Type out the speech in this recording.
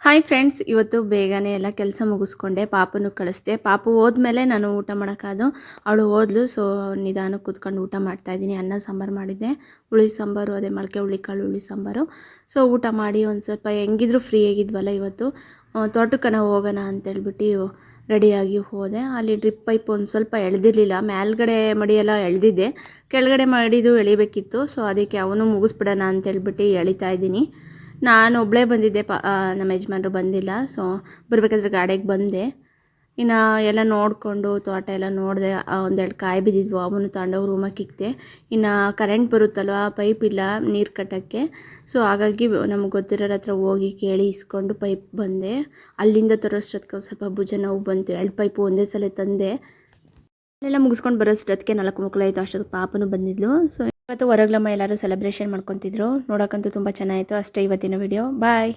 Hi friends, ಇವತ್ತು ಬೇಗನೆ ಎಲ್ಲ ಕೆಲಸ ಮುಗಿಸ್ಕೊಂಡೆ. ಪಾಪನು ಕಳಿಸ್ದೆ. ಪಾಪು ಹೋದ್ಮೇಲೆ ನಾನು ಊಟ ಮಾಡೋಕ್ಕಾದು. ಅವಳು ಹೋದ್ಲು. ಸೊ ನಿಧಾನಕ್ಕೆ ಕೂತ್ಕೊಂಡು ಊಟ ಮಾಡ್ತಾಯಿದ್ದೀನಿ. ಅನ್ನ ಸಾಂಬಾರು ಮಾಡಿದ್ದೆ, ಹುಳಿ ಸಾಂಬಾರು, ಅದೇ ಮೊಳಕೆ ಹುಳಿಕಾಳು ಹುಳಿ ಸಾಂಬಾರು. ಸೊ ಊಟ ಮಾಡಿ ಒಂದು ಸ್ವಲ್ಪ ಹೆಂಗಿದ್ರು ಫ್ರೀ ಆಗಿದ್ವಲ್ಲ ಇವತ್ತು, ತೋಟಕ್ಕೆ ನಾವು ಹೋಗೋಣ ಅಂತೇಳ್ಬಿಟ್ಟು ರೆಡಿಯಾಗಿ ಹೋದೆ. ಅಲ್ಲಿ ಡ್ರಿಪ್ ಪೈಪ್ ಒಂದು ಸ್ವಲ್ಪ ಎಳೆದಿರಲಿಲ್ಲ. ಮೇಲ್ಗಡೆ ಮಡಿಯೆಲ್ಲ ಎಳೆದಿದ್ದೆ, ಕೆಳಗಡೆ ಮಡಿದು ಎಳಿಬೇಕಿತ್ತು. ಸೊ ಅದಕ್ಕೆ ಅವನು ಮುಗಿಸ್ಬಿಡೋಣ ಅಂತೇಳ್ಬಿಟ್ಟು ಎಳಿತಾ ಇದ್ದೀನಿ. ನಾನು ಒಬ್ಬಳೇ ಬಂದಿದ್ದೆ, ನಮ್ಮ ಯಜಮಾನ್ರು ಬಂದಿಲ್ಲ. ಸೊ ಬರಬೇಕಾದ್ರೆ ಗಾಡಿಗೆ ಬಂದೆ. ಇನ್ನು ಎಲ್ಲ ನೋಡಿಕೊಂಡು ತೋಟ ಎಲ್ಲ ನೋಡಿದೆ. ಒಂದೆರಡು ಕಾಯಿ ಬಿದ್ದಿದ್ವು, ಅವನು ತಗೊಂಡೋಗಿ ರೂಮಕ್ಕೆ ಇಕ್ತೆ. ಇನ್ನು ಕರೆಂಟ್ ಬರುತ್ತಲ್ವ, ಪೈಪ್ ಇಲ್ಲ ನೀರು ಕಟ್ಟೋಕ್ಕೆ. ಸೊ ಹಾಗಾಗಿ ನಮಗೆ ಗೊತ್ತಿರೋರ ಹತ್ರ ಹೋಗಿ ಕೇಳಿ ಇಸ್ಕೊಂಡು ಪೈಪ್ ಬಂದೆ. ಅಲ್ಲಿಂದ ತರೋಷ್ಟೊತ್ತಿಗೆ ಒಂದು ಸ್ವಲ್ಪ ಭುಜ ನೋವು ಬಂತು. 2 ಪೈಪು ಒಂದೇ ಸಲ ತಂದೆ. ಎಲ್ಲ ಮುಗಿಸ್ಕೊಂಡು ಬರೋಷ್ಟೊತ್ತಿಗೆ 4 ಮುಕ್ಳು ಆಯಿತು. ಅಷ್ಟೊತ್ತಿಗೆ ಪಾಪನು ಬಂದಿದ್ಲು. ಸೊ ಇವತ್ತು ಹೊರಗ್ಲಮ್ಮ ಎಲ್ಲರೂ ಸೆಲೆಬ್ರೇಷನ್ ಮಾಡ್ಕೊತಿದ್ರು. ನೋಡೋಕ್ಕಂತೂ ತುಂಬ ಚೆನ್ನಾಗಿತ್ತು. ಅಷ್ಟೇ ಇವತ್ತಿನ ವಿಡಿಯೋ. ಬಾಯ್.